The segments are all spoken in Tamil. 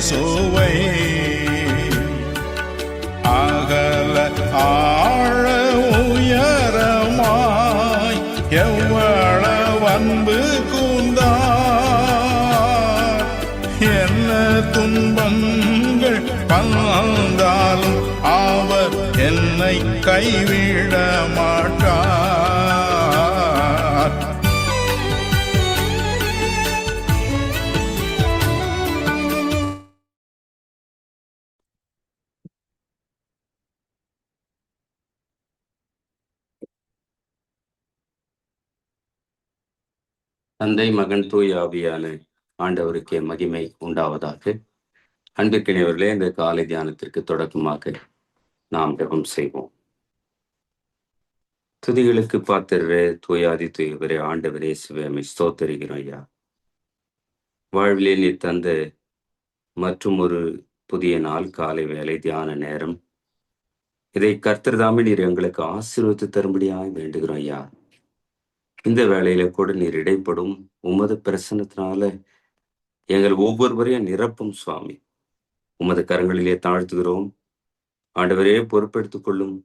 இயேசுவை அகல ஆழ உயரமாய் எவ்வளவு அன்பு கூர்ந்தார். என்ன துன்பங்கள் வந்தாலும் அவர் என்னை கைவிட மாட்டார். தந்தை, மகன், தூய ஆவியான ஆண்டவருக்கே மகிமை உண்டாவதாக. அன்பிற்கினியவர்களே, இந்த காலை தியானத்திற்கு தொடக்கமாக நாம் ஜெபம் செய்வோம். துதிகளுக்கு பாத்திரரே, தூயாதி தூயவரே, ஆண்டவரே சிவமை ஸ்தோத்தரிக்கிறோம் ஐயா. வாழ்விலே நீ தந்த மற்றும் ஒரு புதிய நாள், காலை வேலை தியான நேரம், இதை கர்த்தர்தாமே நீர் எங்களுக்கு ஆசீர்வதித்து தரும்படியாக வேண்டுகிறோம் ஐயா. இந்த வேளையில கூட நீர் இடைப்படும் உமது பிரசன்னத்தினால எங்கள் ஒவ்வொருவரையும் நிரப்பும் சுவாமி. உமது கரங்களிலே தாழ்த்துகிறோம் ஆண்டவரே, பொறுப்பெடுத்துக் கொள்ளும்,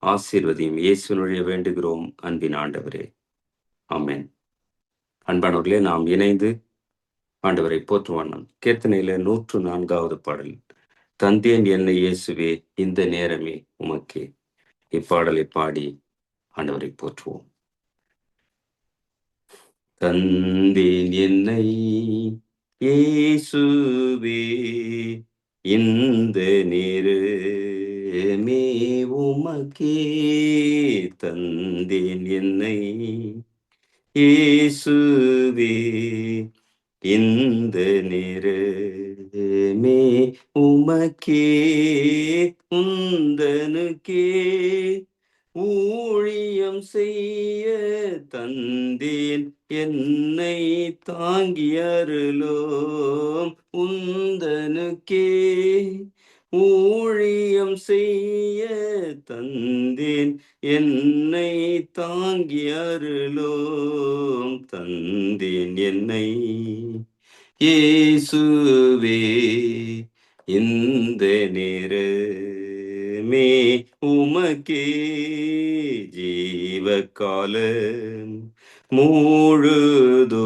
ஆசீர்வதியும் இயேசுனுடைய வேண்டுகிறோம் அன்பின் ஆண்டவரே, ஆமென். அன்பானவர்களே, நாம் இணைந்து ஆண்டவரை போற்றுவானம். கீர்த்தனையில 104வது பாடல், தந்தேன் என்னை இயேசுவே இந்த நேரமே உமக்கே. இப்பாடலை பாடி ஆண்டவரை போற்றுவோம். தந்தேன் என்னை இயேசுவே இந்த நேரமே உமக்கே. தந்தேன் என்னை இயேசுவே இந்த நேரமே உமக்கே. உந்தனுக்கே ஊழியம் செய்ய தந்தேன் என்னை தாங்கி அருளோம். உந்தனுக்கே ஊழியம் செய்ய தந்தேன் என்னை தாங்கி அருளோம். தந்தேன் என்னை இயேசுவே இந்த நேரமே உமக்கே. ஜீவகாலம் முழுதும்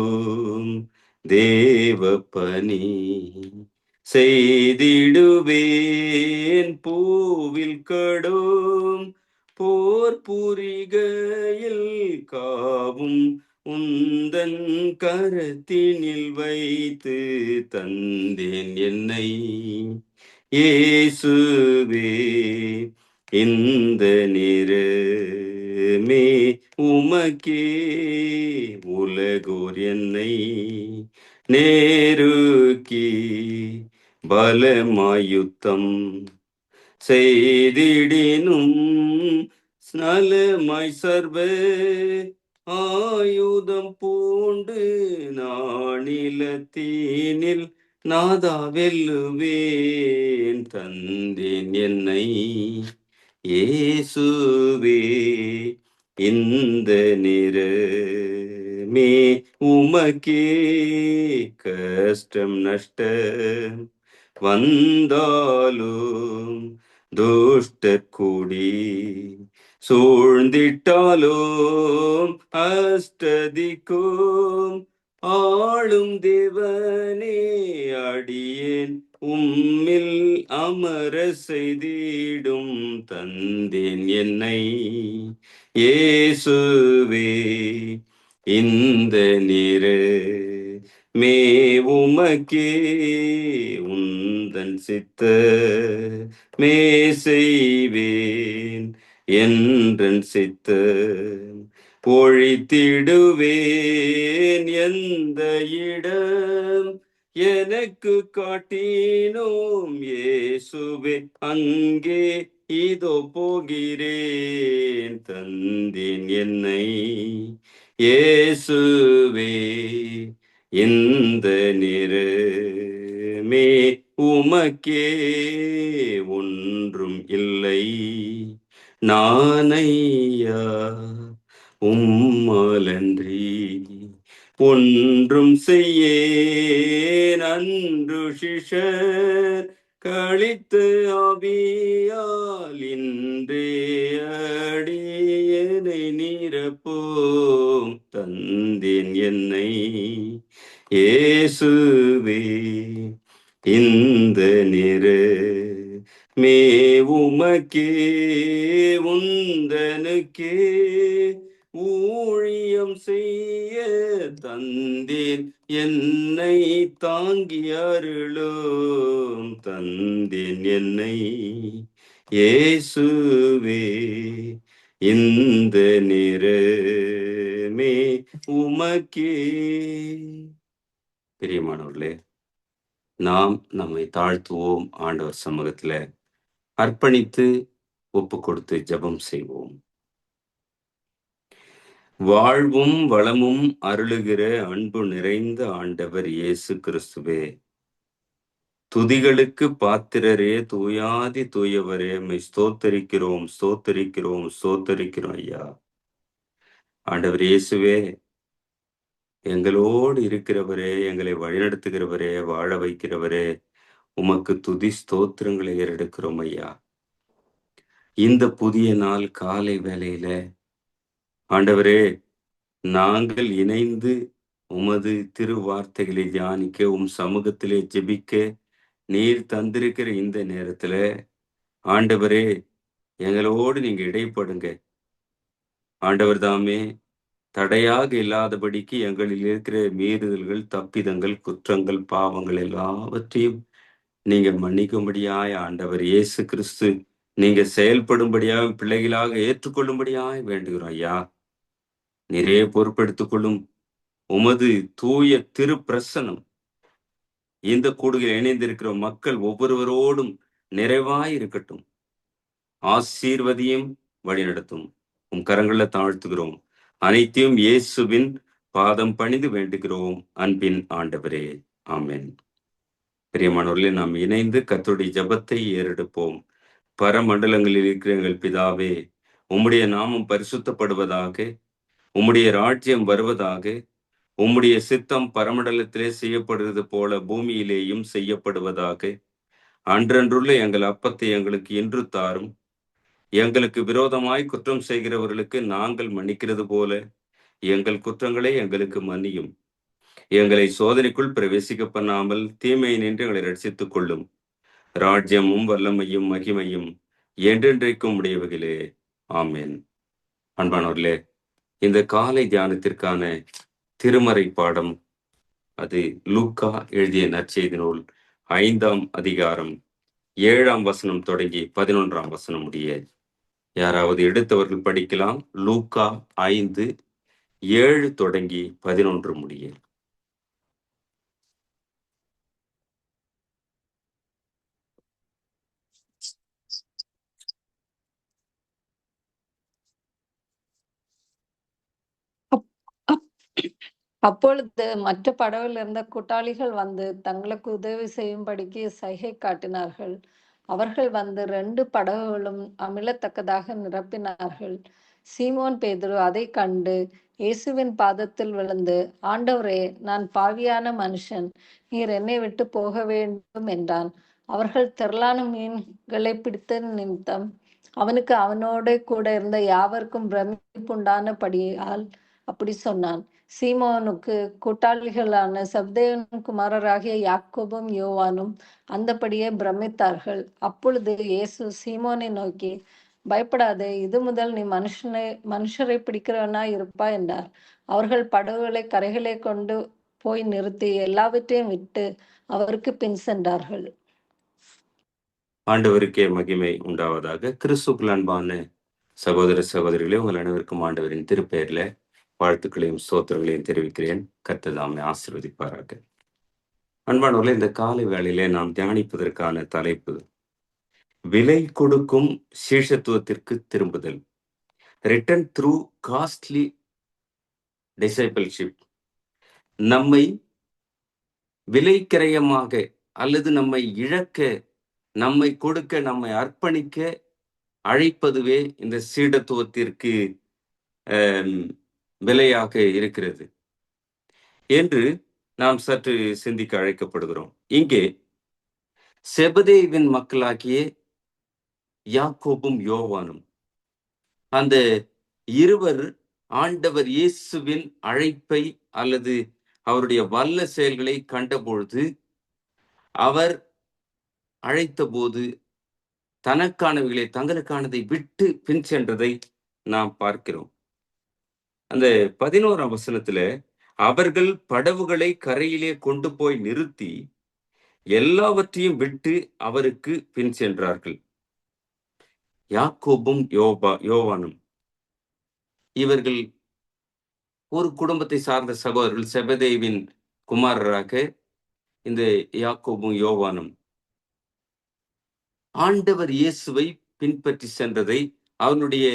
தேவ பணி செய்திடுவேன். பூவில் கடும் போர் புரிகையில் காவும் உந்தன் கரத்தினில் வைத்து தந்தேன் என்னை இயேசுவே இந்த நேரமே உமக்கே. உலகோர் என்னை நேருக்கி பலமாயுத்தம் செய்திடினும் நலமாய் சர்வ ஆயுதம் பூண்டு நானிலத்தீனில் நாதா வெல்லுவேன். தந்தேன் என்னை இயேசுவே இந்த நேரமே உமக்கே. கஷ்டம் நஷ்டம் வந்தாலும் துஷ்டர் கூடி சூழ்ந்திட்டாலும் அஷ்டதிக்கும் ஆளும் தேவனே அடியேன் உம்மில் அமர செய்திடும். தந்தேன் என்னை இயேசுவே இந்த நேரமே உமக்கே. உந்தன் சித்த மே செய்வேன் என்றன் சித்த பொழித்திடுவேன். எந்த இடம் எனக்கு காட்டினோம் இயேசுவே அங்கே இதோ போகிறேன். தந்தேன் என்னை இயேசுவே இந்த நேரமே உமக்கே. ஒன்றும் இல்லை நானையா உம்மாலன்றி, ஒன்றும் செய்யேன். ஒன்றும் இல்லை நானையா உம்மாலன்றி, ஒன்றும் செய்யேன். ஒன்றும் நன்று சிஷர் கழித்து ஆவியால் இன்றே அடியனை நிரப்போம் தந்தேன் என்னை இயேசுவே இந்த நிற மே உமக்கே உந்தனுக்கே ஊழியம் செய்ய தந்தேன் என்னை தாங்கி அருளும் தந்தேன் என்னை இயேசுவே இந்த நிறமே உமக்கே. பிரியமானவர்களே, நாம் நம்மை தாழ்த்துவோம், ஆண்டவர் சமூகத்துல அர்ப்பணித்து ஒப்பு கொடுத்து ஜெபம் செய்வோம். வாழ்வும் வளமும் அருளுகிற அன்பு நிறைந்த ஆண்டவர் இயேசு கிறிஸ்துவே, துதிகளுக்கு பாத்திரரே, தூயாதி தூயவரே, மை ஸ்தோத்தரிக்கிறோம் ஸ்தோத்தரிக்கிறோம் ஸ்தோத்தரிக்கிறோம் ஐயா. ஆண்டவர் இயேசுவே, எங்களோடு இருக்கிறவரே, எங்களை வழிநடத்துகிறவரே, வாழ வைக்கிறவரே, உமக்கு துதி ஸ்தோத்திரங்களை ஏறெடுக்கிறோம் ஐயா. இந்த புதிய நாள் காலை வேளையில ஆண்டவரே, நாங்கள் இணைந்து உமது திருவார்த்தைகளை தியானிக்க, சமூகத்திலே ஜெபிக்க நீர் தந்திருக்கிற இந்த நேரத்துல ஆண்டவரே, எங்களோடு நீங்க இடைப்படுங்க. ஆண்டவர் தாமே தடையாக இல்லாதபடிக்கு எங்களில் இருக்கிற மீறுதல்கள், தப்பிதங்கள், குற்றங்கள், பாவங்கள் எல்லாவற்றையும் நீங்க மன்னிக்கும்படியாய் ஆண்டவர் இயேசு கிறிஸ்து நீங்க செயல்படும்படியாக பிள்ளைகளாக ஏற்றுக்கொள்ளும்படியாய் வேண்டுகிறோம் ஐயா. நிறைய பொறுப்பெடுத்துக் கொள்ளும் உமது தூய திருப்பிரசனம் இந்த கூடுகையில் இணைந்திருக்கிற மக்கள் ஒவ்வொருவரோடும் நிறைவாய் இருக்கட்டும். ஆசீர்வதியும் வழிநடத்தும் உம் கரங்களை தாழ்த்துகிறோம். அனைத்தையும் இயேசுவின் பாதம் பணிந்து வேண்டுகிறோம் அன்பின் ஆண்டவரே, ஆமென். பிரியமானவர்களே, நாம் இணைந்து கர்த்தருடைய ஜெபத்தை ஏறெடுப்போம். பரமண்டலங்களில் இருக்கிற எங்கள் பிதாவே, உம்முடைய நாமம் பரிசுத்தப்படுவதாக, உம்முடைய ராஜ்யம் வருவதாக, உம்முடைய சித்தம் பரமண்டலத்திலே செய்யப்படுவது போல பூமியிலேயும் செய்யப்படுவதாக. அன்றன்றுள்ள எங்கள் அப்பத்தை எங்களுக்கு இன்று தாரும். எங்களுக்கு விரோதமாய் குற்றம் செய்கிறவர்களுக்கு நாங்கள் மன்னிக்கிறது போல எங்கள் குற்றங்களை எங்களுக்கு மன்னியும். எங்களை சோதனைக்குள் பிரவேசிக்க பண்ணாமல் தீமையை நின்று எங்களை ரட்சித்துக் கொள்ளும். ராஜ்யமும் வல்லமையும் மகிமையும் என்றென்றைக்கும் உடையவர்களே, ஆமென். அன்பானவர்களே, இந்த காலை தியானத்திற்கான திருமறை பாடம் அது லூக்கா எழுதிய நற்செய்தி நூல் 5ஆம் அதிகாரம் 7ஆம் வசனம் தொடங்கி 11ஆம் வசனம் முடிய. யாராவது எடுத்தவர்கள் படிக்கலாம். லூக்கா 5:7 தொடங்கி 11 முடிய. அப்பொழுது மற்ற படவில் இருந்த கூட்டாளிகள் வந்து தங்களுக்கு உதவி செய்யும்படிக்கு சைகை காட்டினார்கள். அவர்கள் வந்து 2 படகுகளும் அமிழத்தக்கதாக நிரப்பினார்கள். சீமோன் பேதுரு அதை கண்டு இயேசுவின் பாதத்தில் விழுந்து, ஆண்டவரே, நான் பாவியான மனுஷன், நீர் என்னை விட்டு போக வேண்டும் என்றான். அவர்கள் திரளான மீன்களை பிடித்த நிமித்தம் அவனுக்கு அவனோட கூட இருந்த யாவருக்கும் பிரமிப்புண்டானபடியால் அப்படி சொன்னான். சீமோனுக்கு கூட்டாளிகளான சப்தேவன் குமாரராகிய யாக்கோபும் யோவானும் அந்தபடியே பிரமித்தார்கள். அப்பொழுது இயேசு சீமோனை நோக்கி, பயப்படாதே, இது முதல் நீ மனுஷரை பிடிக்கிறவனா இருப்பா என்றார். அவர்கள் படகுகளை கரைகளை கொண்டு போய் நிறுத்தி எல்லாவற்றையும் விட்டு அவருக்கு பின் சென்றார்கள். ஆண்டவருக்கே மகிமை உண்டாவதாக. கிறிஸ்துவுக்குள் அன்பான சகோதர சகோதரிகளே, உங்கள் அனைவருக்கும் ஆண்டவரின் திருப்பெயர்ல வாழ்த்துக்களையும் ஸ்தோத்திரங்களையும் தெரிவிக்கிறேன். கர்த்தர் தாமே ஆசீர்வதிப்பாராக. அன்பானவர்களே, இந்த காலை வேளையிலே நாம் தியானிப்பதற்கான தலைப்பு விலை கொடுக்கும் சீஷத்துவத்திற்கு திரும்புதல். Return through costly discipleship. நம்மை விலைக்கிரயமாக அல்லது நம்மை இழக்க, நம்மை கொடுக்க, நம்மை அர்ப்பணிக்க அழைப்பதுவே இந்த சீடத்துவத்திற்கு விலையாக இருக்கிறது என்று நாம் சற்று சிந்திக்க அழைக்கப்படுகிறோம். இங்கே செபதேவின் மக்களாகிய யாக்கோபும் யோவானும், அந்த இருவர் ஆண்டவர் இயேசுவின் அழைப்பை அல்லது அவருடைய வல்ல செயல்களை கண்டபொழுது, அவர் அழைத்த போது தனக்கானவைகளை தங்களுக்கானதை விட்டு பின் சென்றதை நாம் பார்க்கிறோம். அந்த 11ஆம் வசனத்துல அவர்கள் படவுகளை கரையிலே கொண்டு போய் நிறுத்தி எல்லாவற்றையும் விட்டு அவருக்கு பின் சென்றார்கள். யாக்கோபும் யோவானும் இவர்கள் ஒரு குடும்பத்தை சார்ந்த சகோதரர்கள். செபதேவின் குமாரராக இந்த யாக்கோபும் யோவானும் ஆண்டவர் இயேசுவை பின்பற்றி சென்றதை, அவனுடைய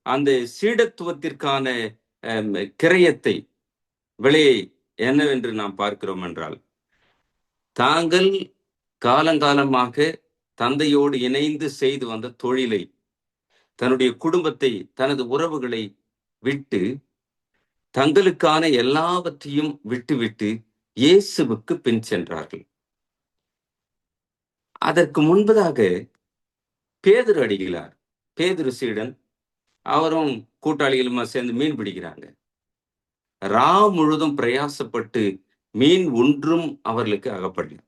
அந்த சீடத்துவத்திற்கான கிரயத்தை, விலையை என்னவென்று நாம் பார்க்கிறோம் என்றால், தாங்கள் காலங்காலமாக தந்தையோடு இணைந்து செய்து வந்த தொழிலை, தன்னுடைய குடும்பத்தை, தனது உறவுகளை விட்டு தங்களுக்கான எல்லாவற்றையும் விட்டுவிட்டு இயேசுவுக்கு பின் சென்றார்கள். அதற்கு முன்பதாக பேதுரு அடிகளார், பேதுரு சீடன், அவரும் கூட்டாளிகளுமா சேர்ந்து மீன் பிடிக்கிறாங்க. ரா முழுதும் பிரயாசப்பட்டு மீன் ஒன்றும் அவர்களுக்கு அகப்படல.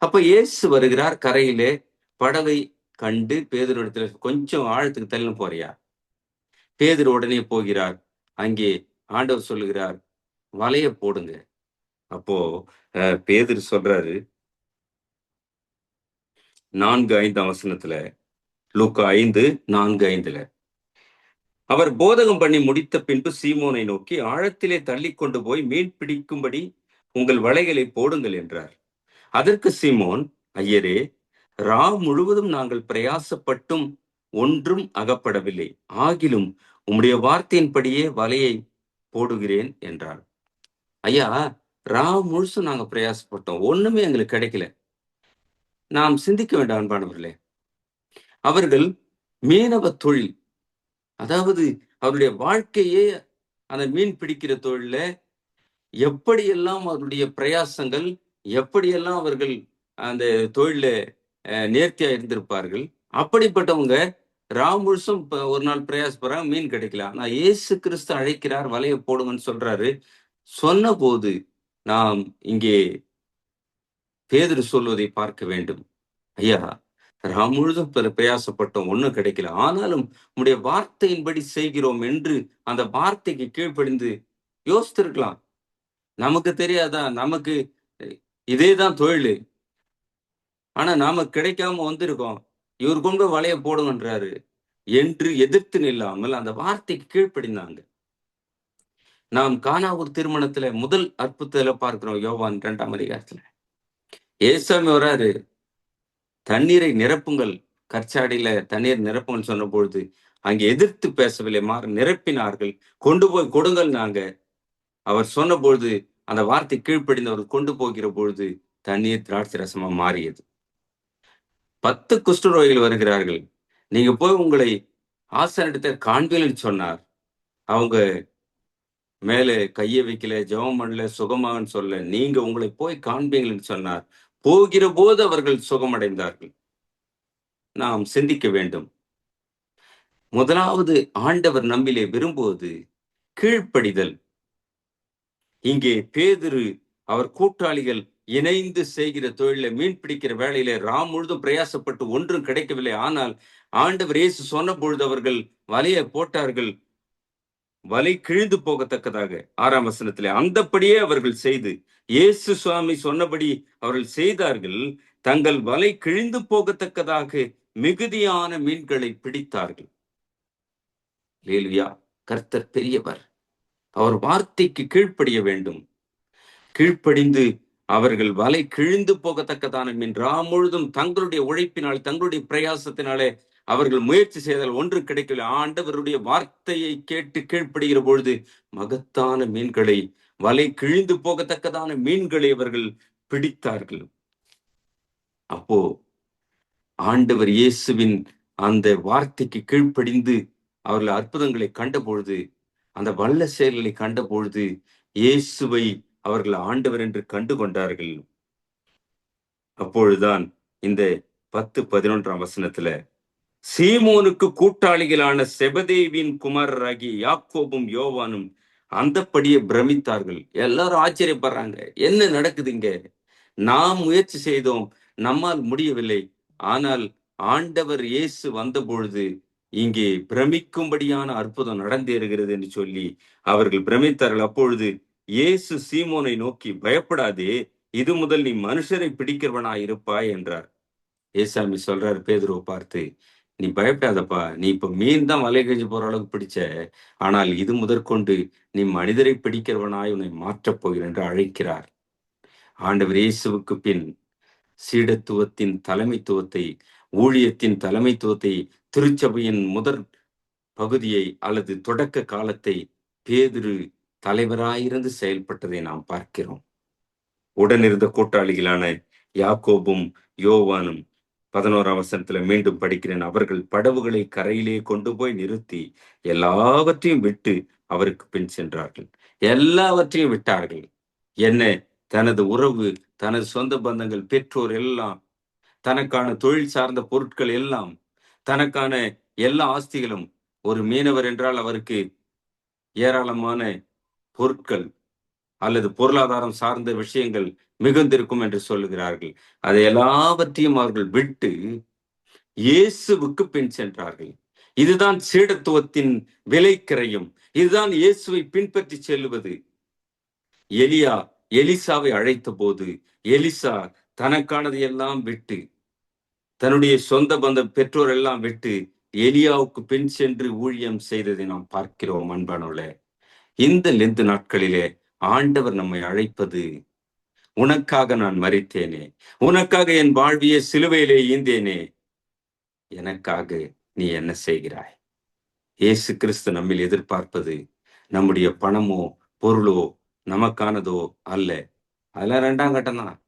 அப்ப இயேசு வருகிறார். கரையிலே படவை கண்டு பேதுரு இடத்துல, கொஞ்சம் ஆழத்துக்கு தள்ளி போறியா? பேதுரு உடனே போகிறார். அங்கே ஆண்டவர் சொல்லுகிறார், வலைய போடுங்க. அப்போ பேதுரு சொல்றாரு 4:5 வசனத்துல, லூக்கா 5:4-5, அவர் போதகம் பண்ணி முடித்த பின்பு சீமோனை நோக்கி, ஆழத்திலே தள்ளி கொண்டு போய் மீன் பிடிக்கும்படி உங்கள் வலைகளை போடுங்கள் என்றார். அதற்கு சீமோன், ஐயரே, ரா முழுவதும் நாங்கள் பிரயாசப்பட்டும் ஒன்றும் அகப்படவில்லை, ஆகிலும் உம்முடைய வார்த்தையின்படியே வலையை போடுகிறேன் என்றார். ஐயா, ரா முழுசும் நாங்க பிரயாசப்பட்டோம், ஒண்ணுமே எங்களுக்கு கிடைக்கல. நாம் சிந்திக்க வேண்டாம் அன்பானவர்களே. அவர்கள் மீனவ தொழில், அதாவது அவருடைய வாழ்க்கையே அந்த மீன் பிடிக்கிற தொழில, எப்படியெல்லாம் அவருடைய பிரயாசங்கள், எப்படியெல்லாம் அவர்கள் அந்த தொழில நேர்த்தியா இருந்திருப்பார்கள். அப்படிப்பட்டவங்க முழுசும் ஒரு நாள் பிரயாசப்படுறாங்க, மீன் கிடைக்கல. ஆனா இயேசு கிறிஸ்து அழைக்கிறார், வலையை போடுங்கன்னு சொல்றாரு. சொன்ன போது நாம் இங்கே பேதுரு சொல்வதை பார்க்க வேண்டும். ஐயா, முழுதும் பிரயாசப்பட்டோம், ஒண்ணும் கிடைக்கல, ஆனாலும் உம்முடைய வார்த்தையின்படி செய்கிறோம் என்று அந்த வார்த்தைக்கு கீழ்ப்படிந்து யோசித்திருக்கலாம். நமக்கு தெரியாதா? நமக்கு இதேதான் தொழில், ஆனா நாம கிடைக்காம வந்திருக்கோம், இவர் கொண்டு வலைய போடுங்கன்றாரு என்று எதிர்த்து நில்லாமல் அந்த வார்த்தைக்கு கீழ்ப்படிந்தாங்க. நாம் கானாவூர் திருமணத்துல முதல் அற்புதத்துல பார்க்கிறோம். யோவான் 2ஆம் அதிகாரத்துல ஏசாமி வராரு, தண்ணீரை நிரப்புங்கள், கற்சாடியில தண்ணீர் நிரப்புங்கள் சொன்ன பொழுது அங்கே எதிர்த்து பேசவில்லை, நிரப்பினார்கள். கொண்டு போய் கொடுங்கள் நாங்க. அவர் சொன்ன பொழுது அந்த வார்த்தை கீழ்ப்படிந்து அவர் கொண்டு போகிற பொழுது தண்ணீர் திராட்சை ரசமா மாறியது. 10 குஷ்டரோகிகள் வருகிறார்கள். நீங்க போய் உங்களை ஆசாரியத்தை காண்பீங்கன்னு சொன்னார். அவங்க மேலே கையை வைக்கல, ஜெபம் பண்ணல, சுகமாகன்னு சொல்ல. நீங்க உங்களை போய் காண்பீங்கன்னு சொன்னார். போகிற போது அவர்கள் சுகமடைந்தார்கள். நாம் சிந்திக்க வேண்டும். முதலாவது ஆண்டவர் நம்மிலே விரும்புவது கீழ்ப்படிதல். இங்கே பேதுரு அவர் கூட்டாளிகள் இணைந்து செய்கிற தொழில, மீன் பிடிக்கிற வேலையில முழுதும் பிரயாசப்பட்டு ஒன்றும் கிடைக்கவில்லை. ஆனால் ஆண்டவர் இயேசு சொன்ன பொழுது அவர்கள் வலையை போட்டார்கள், வலை கிழிந்து போகத்தக்கதாக. 6ஆம் வசனத்திலே அந்தப்படியே அவர்கள் செய்து, இயேசு சுவாமி சொன்னபடி அவர்கள் செய்தார்கள். தங்கள் வலை கிழிந்து போகத்தக்கதாக மிகுதியான மீன்களை பிடித்தார்கள். கர்த்தர் பெரியவர், அவர் வார்த்தைக்கு கீழ்ப்படிய வேண்டும். கீழ்ப்படிந்து அவர்கள் வலை கிழிந்து போகத்தக்கதான மீன் முழுதும் தங்களுடைய உழைப்பினால், தங்களுடைய பிரயாசத்தினாலே அவர்கள் முயற்சி செய்தால் ஒன்று கிடைக்கவில்லை. ஆண்டவருடைய வார்த்தையை கேட்டு கீழ்ப்படுகிற பொழுது மகத்தான மீன்களை, வலை கிழிந்து போகத்தக்கதான மீன்களை அவர்கள் பிடித்தார்கள். அப்போ ஆண்டவர் இயேசுவின் அந்த வார்த்தைக்கு கீழ்ப்படிந்து அவர்கள் அற்புதங்களை கண்ட பொழுது, அந்த வல்ல செயல்களை கண்ட பொழுது, இயேசுவை அவர்கள் ஆண்டவர் என்று கண்டு கொண்டார்கள். அப்பொழுதுதான் இந்த 10-11 வசனத்துல சீமோனுக்கு கூட்டாளிகளான செபதேவின் குமாரராகிய யாக்கோபும் யோவானும் அந்தப்படியே பிரமித்தார்கள். எல்லாரும் ஆச்சரியப்படுறாங்க, என்ன நடக்குதுங்க? நாம் முயற்சி செய்தோம், நம்மால் முடியவில்லை. ஆனால் ஆண்டவர் இயேசு வந்த பொழுது இங்கே பிரமிக்கும்படியான அற்புதம் நடந்தேறுகிறது என்று சொல்லி அவர்கள் பிரமித்தார்கள். அப்பொழுது இயேசு சீமோனை நோக்கி, பயப்படாதே, இது முதல் நீ மனுஷரை பிடிக்கிறவனாய் இருப்பாய் என்றார். ஏசாமி சொல்றாரு பேதுருவை பார்த்து, நீ பயப்படாதப்பா, நீ இப்ப மீன் தான் வலை கழிஞ்சு போற அளவுக்கு பிடிச்ச, ஆனால் இது முதற்கொண்டு நீ மனிதரை பிடிக்கிறவனாய் உன்னை மாற்றப் போகிறேன் என்று அழைக்கிறார். ஆண்டவர் இயேசுவுக்கு பின் சீடத்துவத்தின் தலைமைத்துவத்தை, ஊழியத்தின் தலைமைத்துவத்தை, திருச்சபையின் முதற் பகுதியை அல்லது தொடக்க காலத்தை பேதுரு தலைவராயிருந்து செயல்பட்டதை நாம் பார்க்கிறோம். உடனிருந்த கூட்டாளிகளான யாக்கோபும் யோவானும் 11 வசனத்துல மீண்டும் படிக்கிறேன். அவர்கள் படவுகளை கரையிலே கொண்டு போய் நிறுத்தி எல்லாவற்றையும் விட்டு அவருக்கு பின் சென்றார்கள். எல்லாவற்றையும் விட்டார்கள். என்ன? தனது உறவு, தனது சொந்த பந்தங்கள், பெற்றோர் எல்லாம், தனக்கான தொழில் சார்ந்த பொருட்கள் எல்லாம், தனக்கான எல்லா ஆஸ்திகளும். ஒரு மீனவர் என்றால் அவருக்கு ஏராளமான பொருட்கள் அல்லது பொருளாதாரம் சார்ந்த விஷயங்கள் மிகுந்திருக்கும் என்று சொல்லுகிறார்கள். அதை எல்லாவற்றையும் அவர்கள் விட்டு இயேசுவுக்கு பின் சென்றார்கள். இதுதான் சீடத்துவத்தின் விலைக்கிரயம். இதுதான் இயேசுவை பின்பற்றி செல்லுவது. எலியா எலிசாவை அழைத்த போது எலிசா தனக்கானதை எல்லாம் விட்டு, தன்னுடைய சொந்த பந்த பெற்றோர் எல்லாம் விட்டு எலியாவுக்கு பின் சென்று ஊழியம் செய்ததை நாம் பார்க்கிறோம். அன்பானவர்களே, இந்த லெந்து நாட்களிலே ஆண்டவர் நம்மை அழைப்பது, உனக்காக நான் மரித்தேனே, உனக்காக என் வாழ்வியை சிலுவையிலே ஈந்தேனே, எனக்காக நீ என்ன செய்கிறாய்? இயேசு கிறிஸ்து நம்மில் எதிர்பார்ப்பது நம்முடைய பணமோ பொருளோ நமக்கானதோ அல்ல. அதெல்லாம் 2ஆம் கட்டம் தான்.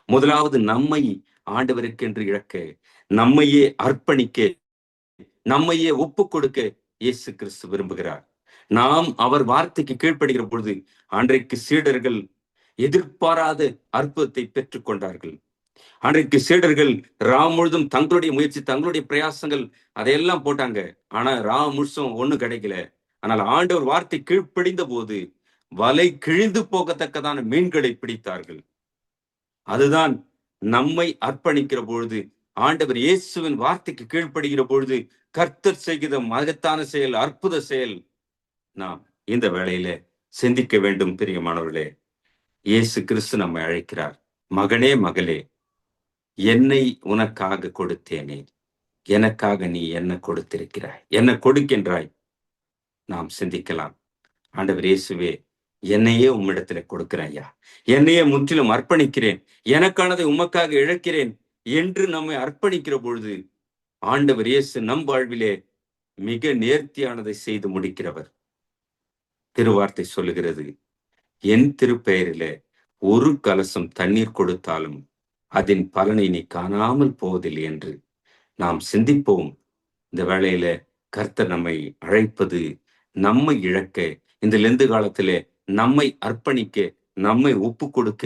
முதலாவது நம்மை ஆண்டவருக்கென்று இழக்க, நம்மையே அர்ப்பணிக்க, நம்மையே ஒப்பு கொடுக்க இயேசு கிறிஸ்து விரும்புகிறார். நாம் அவர் வார்த்தைக்கு கீழ்ப்படுகிற பொழுது அன்றைக்கு சீடர்கள் எதிர்பாராத அற்புதத்தை பெற்றுக் கொண்டார்கள். அன்றைக்கு சீடர்கள் ராம் முழுதும் தங்களுடைய முயற்சி, தங்களுடைய பிரயாசங்கள் அதையெல்லாம் போட்டாங்க. ஆனா ராம் முழுசும் ஒண்ணும் கிடைக்கல. ஆனால் ஆண்டவர் வார்த்தை கீழ்ப்படிந்த போது வலை கிழிந்து போகத்தக்கதான மீன்களை பிடித்தார்கள். அதுதான் நம்மை அர்ப்பணிக்கிற பொழுது, ஆண்டவர் இயேசுவின் வார்த்தைக்கு கீழ்ப்படுகிற பொழுது கர்த்தர் செய்கிற மகத்தான செயல், அற்புத செயல் நாம் இந்த வேளையில சிந்திக்க வேண்டும். பிரியமானவர்களே, இயேசு கிறிஸ்து நம்மை அழைக்கிறார். மகனே, மகளே, என்னை உனக்காக கொடுத்தேனே, எனக்காக நீ என்ன கொடுத்திருக்கிறாய், என்ன கொடுக்கின்றாய்? நாம் சிந்திக்கலாம். ஆண்டவர் இயேசுவே, என்னையே உம்மிடத்துல கொடுக்கிறேன் ஐயா, என்னையே முற்றிலும் அர்ப்பணிக்கிறேன், எனக்கானதை உமக்காக இழக்கிறேன் என்று நம்மை அர்ப்பணிக்கிற பொழுது ஆண்டவர் இயேசு நம் வாழ்விலே மிக நேர்த்தியானதை செய்து முடிக்கிறவர். திருவார்த்தை சொல்லுகிறது, என் திருப்பெயரிலே ஒரு கலசம் தண்ணீர் கொடுத்தாலும் அதன் பலனை நீ காணாமல் போவதில்லை என்று நாம் சிந்திப்போம். இந்த வேளையில கர்த்தர் நம்மை அழைப்பது நம்மை இழக்க, இந்த லெந்து காலத்திலே நம்மை அர்ப்பணிக்க, நம்மை ஒப்பு கொடுக்க,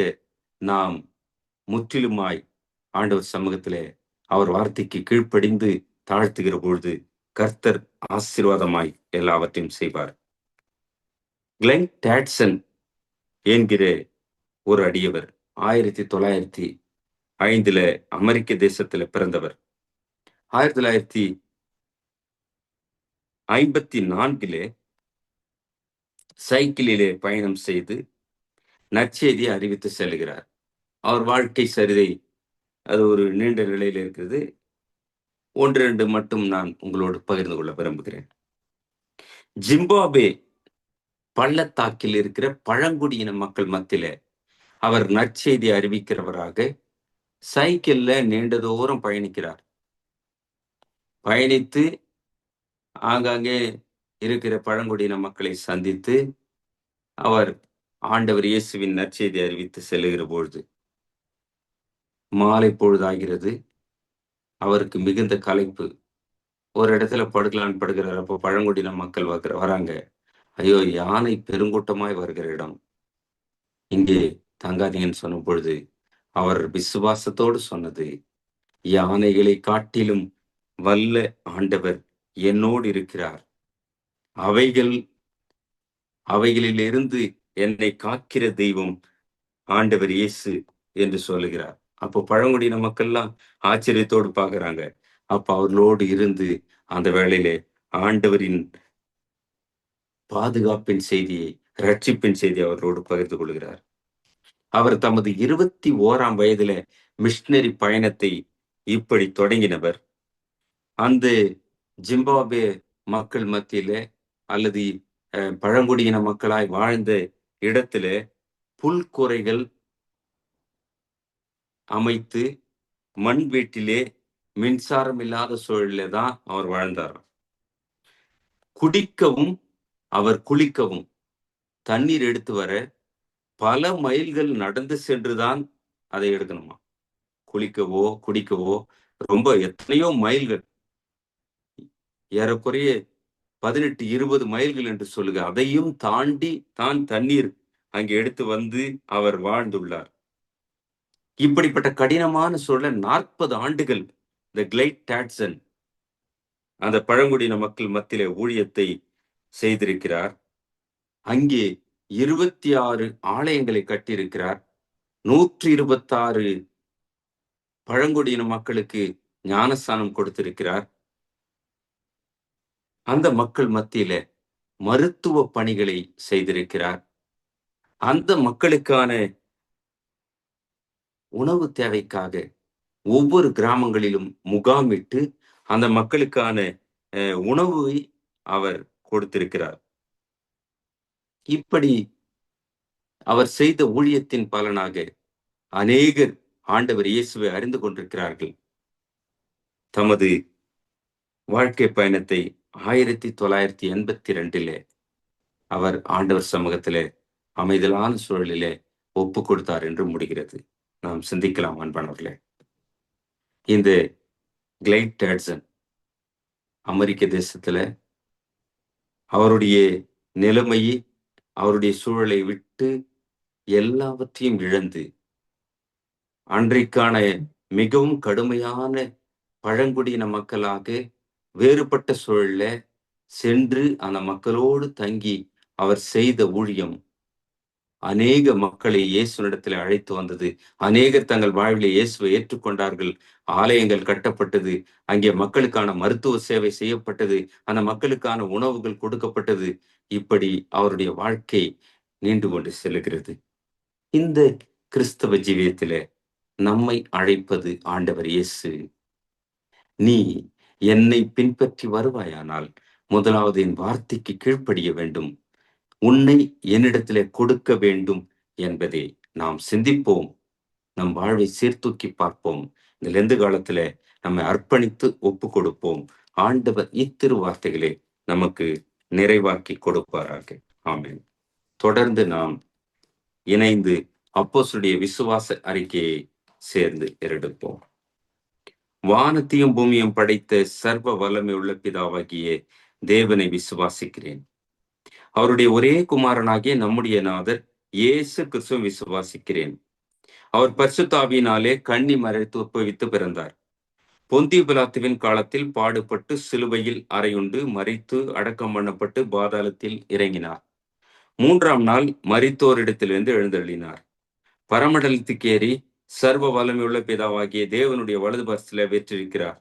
நாம் முற்றிலுமாய் ஆண்டவர் சமூகத்திலே அவர் வார்த்தைக்கு கீழ்ப்படிந்து தாழ்த்துகிற பொழுது கர்த்தர் ஆசீர்வாதமாய் எல்லாவற்றையும் செய்வார். கிளென் டாட்சன் என்கிற ஒரு அடியவர் 1905 அமெரிக்க தேசத்துல பிறந்தவர். 1954 சைக்கிளிலே பயணம் செய்து நற்செய்தியை அறிவித்து செல்கிறார். அவர் வாழ்க்கை சரிதை அது ஒரு நீண்ட நிலையில் இருக்கிறது. 1-2 மட்டும் நான் உங்களோடு பகிர்ந்து கொள்ள விரும்புகிறேன். ஜிம்பாப்வே பள்ளத்தாக்கில் இருக்கிற பழங்குடியின மக்கள் மத்தியில அவர் நற்செய்தி அறிவிக்கிறவராக சைக்கிள்ல நீண்ட தூரம் பயணிக்கிறார். பயணித்து ஆங்காங்கே இருக்கிற பழங்குடியின மக்களை சந்தித்து அவர் ஆண்டவர் இயேசுவின் நற்செய்தி அறிவித்து செல்லுகிற பொழுது மாலை பொழுதாகிறது. அவருக்கு மிகுந்த களைப்பு. ஒரு இடத்துல படுக்கலான்னு படுகிறார். அப்போ பழங்குடியின மக்கள் வராங்க. ஐயோ, யானை பெருங்கூட்டமாய் வருகிற இடம், இங்கே தங்காதீங்கன்னு சொன்ன பொழுது அவர் விசுவாசத்தோடு சொன்னது, யானைகளை காட்டிலும் வல்ல ஆண்டவர் என்னோடு இருக்கிறார், அவைகளிலிருந்து என்னை காக்கிற தெய்வம் ஆண்டவர் இயேசு என்று சொல்லுகிறார். அப்போ பழங்குடியின மக்கள்லாம் ஆச்சரியத்தோடு பார்க்கறாங்க. அப்ப அவர்களோடு இருந்து அந்த வேளையிலே ஆண்டவரின் பாதுகாப்பின் செய்தியை, ரட்சிப்பின் செய்தியை அவர்களோடு பகிர்ந்து கொள்கிறார். அவர் தமது 21ஆம் வயதில மிஷனரி பயணத்தை இப்படி தொடங்கினவர். அந்த ஜிம்பாப்வே மக்கள் மத்தியில அல்லது பழங்குடியின மக்களாய் வாழ்ந்த இடத்துல புல்குறைகள் அமைத்து மண் வீட்டிலே மின்சாரம் இல்லாத சூழலிலே தான் அவர் வாழ்ந்தார். குடிக்கவும் அவர் குளிக்கவும் தண்ணீர் எடுத்து வர பல மைல்கள் நடந்து சென்றுதான் அதை எடுக்கணுமா. குளிக்கவோ குடிக்கவோ ரொம்ப எத்தனையோ மைல்கள், ஏறக்குறைய 18-20 மைல்கள் என்று சொல்லுங்க, அதையும் தாண்டி தான் தண்ணீர் அங்கே எடுத்து வந்து அவர் வாழ்ந்துள்ளார். இப்படிப்பட்ட கடினமான சூழல் 40 ஆண்டுகள் இந்த கிளைட் டாட்சன் அந்த பழங்குடியின மக்கள் மத்தியிலே ஊழியத்தை செய்திருக்கிறார். அங்கே 26 ஆலயங்களை கட்டியிருக்கிறார். 126 பழங்குடியின மக்களுக்கு ஞானஸ்தானம் கொடுத்திருக்கிறார். அந்த மக்கள் மத்தியில மருத்துவ பணிகளை செய்திருக்கிறார். அந்த மக்களுக்கான உணவு தேவைக்காக ஒவ்வொரு கிராமங்களிலும் முகாமிட்டு அந்த மக்களுக்கான உணவை அவர் கொடுத்திருக்கிறார். இப்படி அவர் செய்த ஊழியத்தின் பலனாக அநேகர் ஆண்டவர் இயேசுவை அறிந்து கொண்டிருக்கிறார்கள். தமது வாழ்க்கை பயணத்தை 1982 அவர் ஆண்டவர் சமூகத்திலே அமைதலான சூழலிலே ஒப்பு கொடுத்தார் என்று முடிகிறது. நாம் சிந்திக்கலாம் அன்பானவர்களே. இந்த கிளைட் டாட்சன் அமெரிக்க தேசத்துல அவருடைய நிலைமையை, அவருடைய சூழலை விட்டு எல்லாவற்றையும் இழந்து அன்றைக்கான மிகவும் கடுமையான பழங்குடியின மக்களாக வேறுபட்ட சூழல்ல சென்று அந்த மக்களோடு தங்கி அவர் செய்த ஊழியம் அநேக மக்களை இயேசுனிடத்தில் அழைத்து வந்தது. அநேகர் தங்கள் வாழ்விலே இயேசுவை ஏற்றுக்கொண்டார்கள். ஆலயங்கள் கட்டப்பட்டது. அங்கே மக்களுக்கான மருத்துவ சேவை செய்யப்பட்டது. அந்த மக்களுக்கான உணவுகள் கொடுக்கப்பட்டது. இப்படி அவருடைய வாழ்க்கை நீண்டு கொண்டு செல்லுகிறது. இந்த கிறிஸ்தவ ஜீவியத்திலே நம்மை அழைப்பது ஆண்டவர் இயேசு. நீ என்னை பின்பற்றி வருவாயானால் முதலாவது என் வார்த்தைக்கு கீழ்ப்படிய வேண்டும், உன்னை என்னிடத்திலே கொடுக்க வேண்டும் என்பதை நாம் சிந்திப்போம். நம் வாழ்வை சீர்தூக்கி பார்ப்போம். இந்த லெந்து காலத்துல நம்மை அர்ப்பணித்து ஒப்பு கொடுப்போம். ஆண்டவர் இத்திரு வார்த்தைகளை நமக்கு நிறைவாக்கி கொடுப்பாராக. ஆமென். தொடர்ந்து நாம் இணைந்து அப்போஸ்தலருடைய விசுவாச அறிக்கையை சேர்ந்து எடுப்போம். வானத்தையும் பூமியும் படைத்த சர்வ வல்லமை உள்ள பிதாவாகிய தேவனை விசுவாசிக்கிறேன். அவருடைய ஒரே குமாரனாகிய நம்முடைய நாதர் இயேசு கிறிஸ்துவை விசுவாசிக்கிறேன். அவர் பரிசுத்த ஆவியினாலே கன்னி மறைத்து உட்பவித்து பிறந்தார். பொந்திய பிலாத்துவின் காலத்தில் பாடுபட்டு சிலுவையில் அறையுண்டு மரித்து அடக்கம் பண்ணப்பட்டு பாதாளத்தில் இறங்கினார். 3ஆம் நாள் மரித்தோரிடத்திலிருந்து எழுந்தருளினார். பரமண்டலத்துக்கேறி சர்வ வல்லமையுள்ள பிதாவாகிய தேவனுடைய வலது பரிசில வெற்றிருக்கிறார்.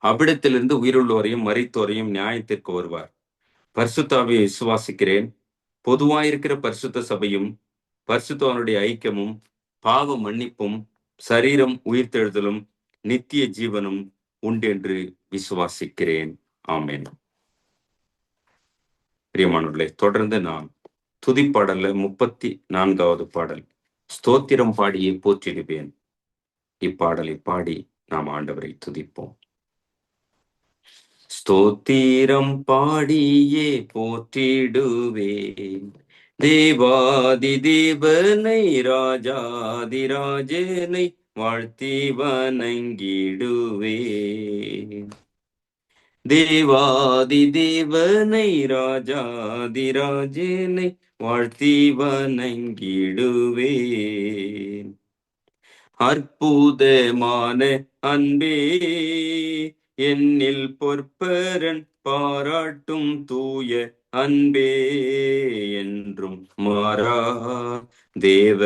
அவ்விடத்திலிருந்து உயிருள்ளோரையும் மரித்தோரையும் நியாயத்திற்கு வருவார். பரிசுத்த ஆவியை விசுவாசிக்கிறேன். பொதுவாயிருக்கிற பரிசுத்த சபையும் பரிசுத்தவனுடைய ஐக்கியமும் பாவ மன்னிப்பும் சரீரம் உயிர்த்தெழுதலும் நித்திய ஜீவனும் உண்டென்று விசுவாசிக்கிறேன். ஆமென். பிரியமானவர்களே, தொடர்ந்து நாம் துதிப்பாடல்ல 34வது பாடல் ஸ்தோத்திரம் பாடியே போற்றிடுவேன். இப்பாடலை பாடி நாம் ஆண்டவரை துதிப்போம். ஸ்தோத்திரம் பாடியே போற்றிடுவேன் தேவாதி தேவனை ராஜாதிராஜனை வாழ்த்தி வணங்கிடுவேன். தேவாதி தேவனை ராஜாதிராஜனை வாழ்த்தி வணங்கிடுவேன். அற்புதமான அன்பே என்னில் பொற்பரன் பாராட்டும் தூய அன்பே என்றும் மாறா தேவ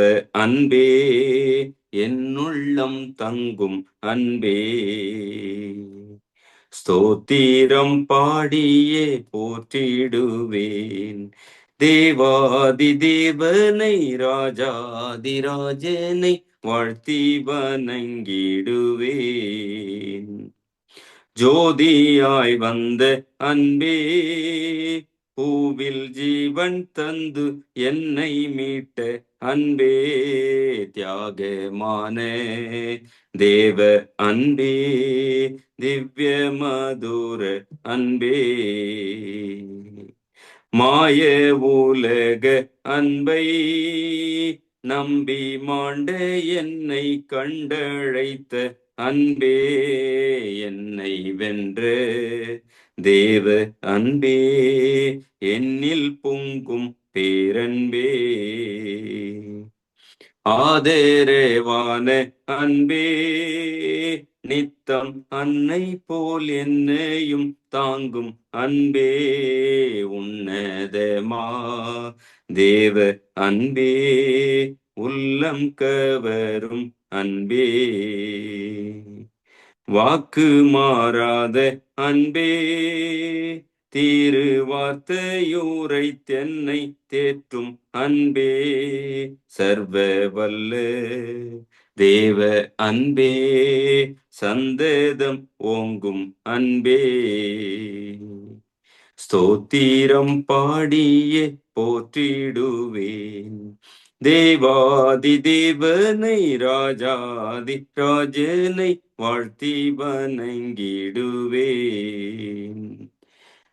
அன்பே என்னுள்ளம் தங்கும் அன்பே. ஸ்தோத்திரம் பாடியே போற்றிடுவேன் தேவாதி தேவனை ராஜாதிராஜனை வாழ்த்தி வணங்கிடுவேன். ஜோதியாய் வந்த அன்பே பூவில் ஜீவன் தந்து என்னை மீட்ட அன்பே தியாகமான தேவ அன்பே திவ்ய மதுர அன்பே மாய உலக அன்பை நம்பி மாண்ட என்னை கண்டழைத்த அன்பே என்னை வென்ற தேவ அன்பே என்னில் பொங்கும் பேரன்பே ஆதரவான அன்பே நித்தம் அன்னை போல் என்னையும் தாங்கும் அன்பே உன்னதமா தேவ அன்பே உள்ளம் கவரும் அன்பே வாக்கு மாறாத அன்பே திருவார்த்தையூரை தென்னை தேற்றும் அன்பே சர்வ வல்ல தேவ அன்பே சந்ததம் ஓங்கும் அன்பே ஸ்தோத்திரம் பாடியே போற்றிடுவேன் தேவாதி தேவனை ராஜாதி ராஜனை வாழ்த்தி வணங்கிடுவேன்.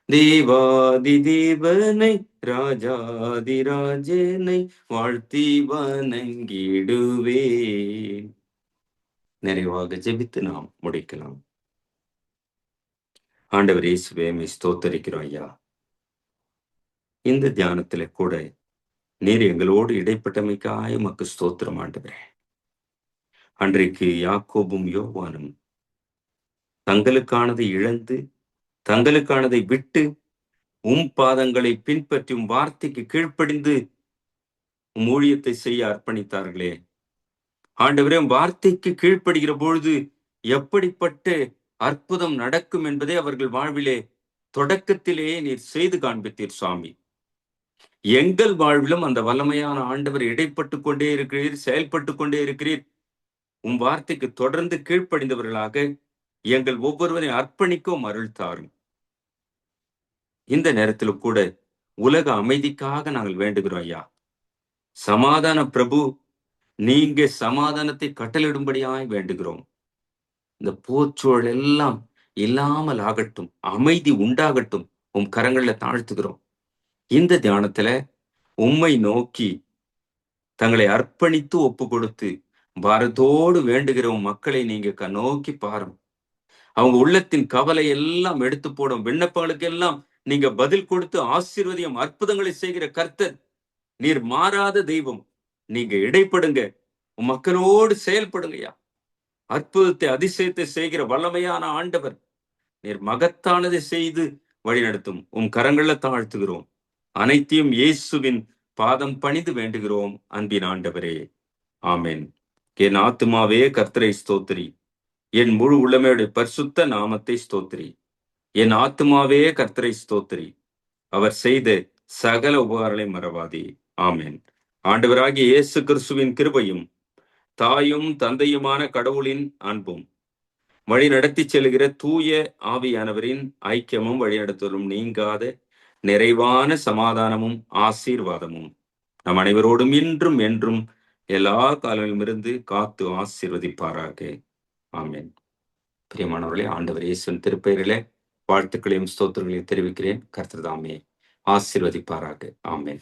தேவாதி தேவனை ராஜாதி ராஜனை வாழ்த்தி வணங்கிடுவேன். நிறைவாக ஜெபித்து நாம் முடிக்கலாம். ஆண்டவர் இயேசுவே ஸ்தோத்தரிக்கிறோம் ஐயா. இந்த தியானத்துல கூட நீர் எங்களோடு இடைப்பட்டமைக்காய் உமக்கு ஸ்தோத்திரம் ஆண்டவரே. அன்றைக்கு யாக்கோபும் யோவானும் தங்களுக்கானதை இழந்து தங்களுக்கானதை விட்டு பாதங்களை பின்பற்றி வார்த்தைக்கு கீழ்ப்படிந்து ஊழியத்தை செய்ய அர்ப்பணித்தார்களே ஆண்டவரே. வார்த்தைக்கு கீழ்ப்படுகிற பொழுது எப்படிப்பட்ட அற்புதம் நடக்கும் என்பதை அவர்கள் வாழ்விலே தொடக்கத்திலேயே நீர் செய்து காண்பித்தீர் சுவாமி. எங்கள் வாழ்விலும் அந்த வல்லமையான ஆண்டவர் இடைப்பட்டு கொண்டே இருக்கிறீர், செயல்பட்டு கொண்டே இருக்கிறீர். வார்த்தைக்கு தொடர்ந்து கீழ்ப்படிந்தவர்களாக எங்கள் ஒவ்வொருவரை அர்ப்பணிக்கும் அருள் தாரும். இந்த நேரத்தில் கூட உலக அமைதிக்காக நாங்கள் வேண்டுகிறோம் ஐயா. சமாதான பிரபு, நீங்க சமாதானத்தை கட்டளிடும்படியாய் வேண்டுகிறோம். இந்த போச்சூழல் எல்லாம் இல்லாமல் ஆகட்டும், அமைதி உண்டாகட்டும், கரங்கள்ல தாழ்த்துகிறோம். இந்த தியானத்துல உம்மை நோக்கி தங்களை அர்ப்பணித்து ஒப்பு கொடுத்து பாரத்தோடு வேண்டுகிற மக்களை நீங்க நோக்கி பாரும். அவங்க உள்ளத்தின் கவலை எல்லாம் எடுத்து போடும் விண்ணப்பங்களுக்கு எல்லாம் நீங்க பதில் கொடுத்து ஆசீர்வதியும் அற்புதங்களை செய்கிற கர்த்தர். நீர் மாறாத தெய்வம். நீங்க இடைப்படுங்க, மக்களோடு செயல்படுங்கய்யா. அற்புதத்தை அதிசயத்தை செய்கிற வல்லமையான ஆண்டவர். நீர் மகத்தானதை செய்து வழிநடத்தும் கரங்கள்ல தாழ்த்துகிறோம். அனைத்தையும் இயேசுவின் பாதம் பணிந்து வேண்டுகிறோம் அன்பின் ஆண்டவரே. ஆமென். என் ஆத்துமாவே கர்த்தரை ஸ்தோத்திரி, என் முழு உள்ளமையுடைய பரிசுத்த நாமத்தை ஸ்தோத்திரி. என் ஆத்துமாவே கர்த்தரை ஸ்தோத்திரி, அவர் செய்த சகல உபகாரங்களை மறவாதே. ஆமென். ஆண்டவராகிய இயேசு கிறிஸ்துவின் கிருபையும் தாயும் தந்தையுமான கடவுளின் அன்பும் வழி நடத்தி செல்கிற தூய ஆவியானவரின் ஐக்கியமும் வழிநடத்தலும் நீங்காத நிறைவான சமாதானமும் ஆசீர்வாதமும் நம் அனைவரோடும் இன்றும் என்றும் எல்லா காலங்களிலும் இருந்து காத்து ஆசீர்வதிப்பாராக. ஆமென். பிரியமானவர்களே, ஆண்டவர் இயேசுவின் திருப்பெயரிலே வாழ்த்துக்களையும் ஸ்தோத்திரங்களையும் தெரிவிக்கிறேன். கர்த்தர் தாமே ஆசீர்வதிப்பாராக. ஆமென்.